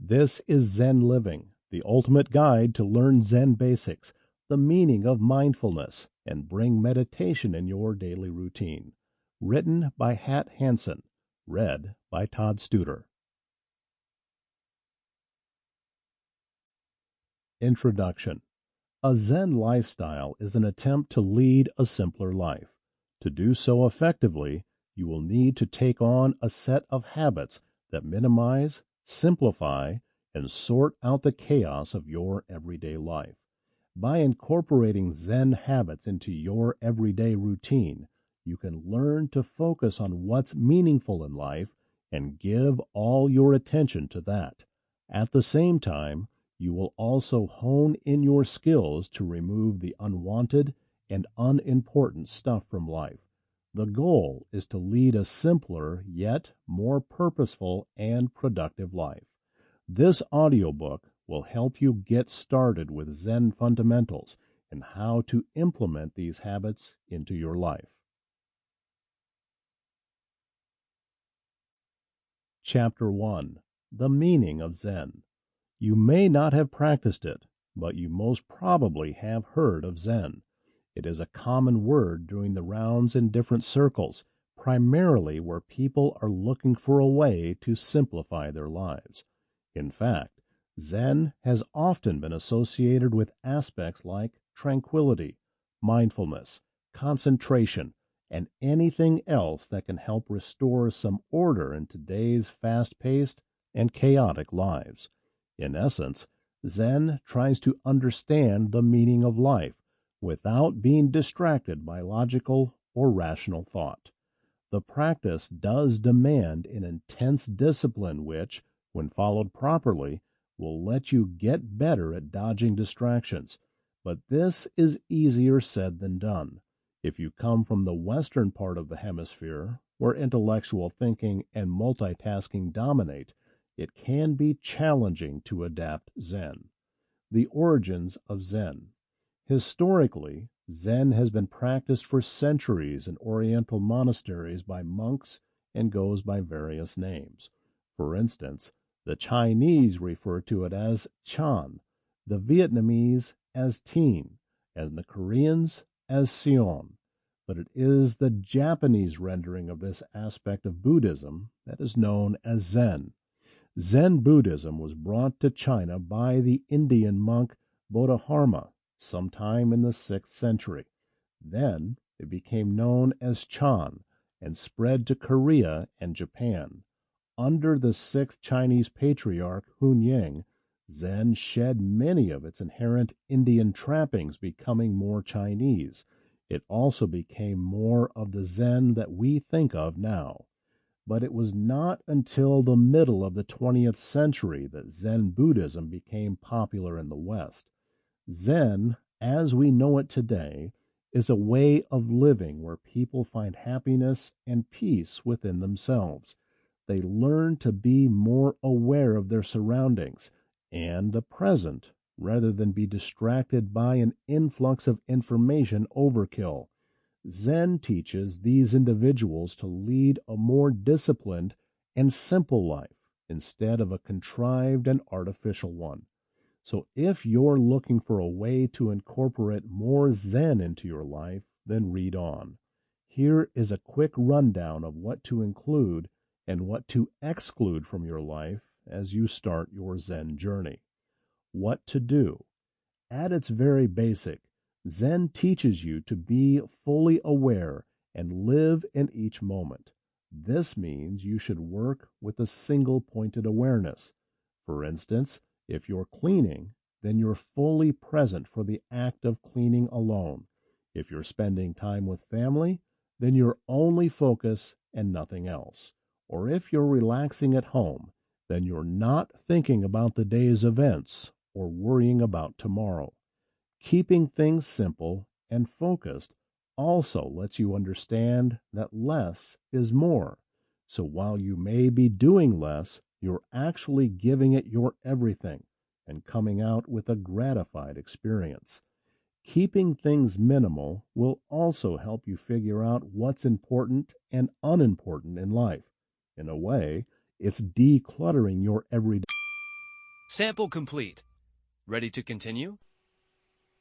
This is Zen Living, the ultimate guide to learn Zen basics, the meaning of mindfulness, and bring meditation in your daily routine. Written by Hanson. Read by Todd. Introduction. A Zen lifestyle is an attempt to lead a simpler life. To do so effectively, you will need to take on a set of habits that minimize, simplify, and sort out the chaos of your everyday life. By incorporating Zen habits into your everyday routine, you can learn to focus on what's meaningful in life and give all your attention to that. At the same time, you will also hone in your skills to remove the unwanted and unimportant stuff from life. The goal is to lead a simpler yet more purposeful and productive life. This audiobook will help you get started with Zen fundamentals and how to implement these habits into your life. Chapter 1. The Meaning of Zen. You may not have practiced it, but you most probably have heard of Zen. It is a common word doing the rounds in different circles, primarily where people are looking for a way to simplify their lives. In fact, Zen has often been associated with aspects like tranquility, mindfulness, concentration, and anything else that can help restore some order in today's fast-paced and chaotic lives. In essence, Zen tries to understand the meaning of life without being distracted by logical or rational thought. The practice does demand an intense discipline which, when followed properly, will let you get better at dodging distractions. But this is easier said than done. If you come from the western part of the hemisphere, where intellectual thinking and multitasking dominate, it can be challenging to adapt Zen. The origins of Zen. Historically, Zen has been practiced for centuries in Oriental monasteries by monks and goes by various names. For instance, the Chinese refer to it as Chan, the Vietnamese as Tien, and the Koreans as Seon. But it is the Japanese rendering of this aspect of Buddhism that is known as Zen. Zen Buddhism was brought to China by the Indian monk Bodhidharma sometime in the 6th century. Then it became known as Chan and spread to Korea and Japan. Under the 6th Chinese patriarch Hunying, Zen shed many of its inherent Indian trappings, becoming more Chinese. It also became more of the Zen that we think of now. But it was not until the middle of the 20th century that Zen Buddhism became popular in the West. Zen, as we know it today, is a way of living where people find happiness and peace within themselves. They learn to be more aware of their surroundings and the present, rather than be distracted by an influx of information overkill. Zen teaches these individuals to lead a more disciplined and simple life instead of a contrived and artificial one. So if you're looking for a way to incorporate more Zen into your life, then read on. Here is a quick rundown of what to include and what to exclude from your life as you start your Zen journey. What to do. At its very basic, Zen teaches you to be fully aware and live in each moment. This means you should work with a single-pointed awareness. For instance, if you're cleaning, then you're fully present for the act of cleaning alone. If you're spending time with family, then your only focus and nothing else. Or if you're relaxing at home, then you're not thinking about the day's events or worrying about tomorrow. Keeping things simple and focused also lets you understand that less is more. So while you may be doing less, you're actually giving it your everything and coming out with a gratified experience. Keeping things minimal will also help you figure out what's important and unimportant in life. In a way, it's decluttering your everyday. Sample complete. Ready to continue?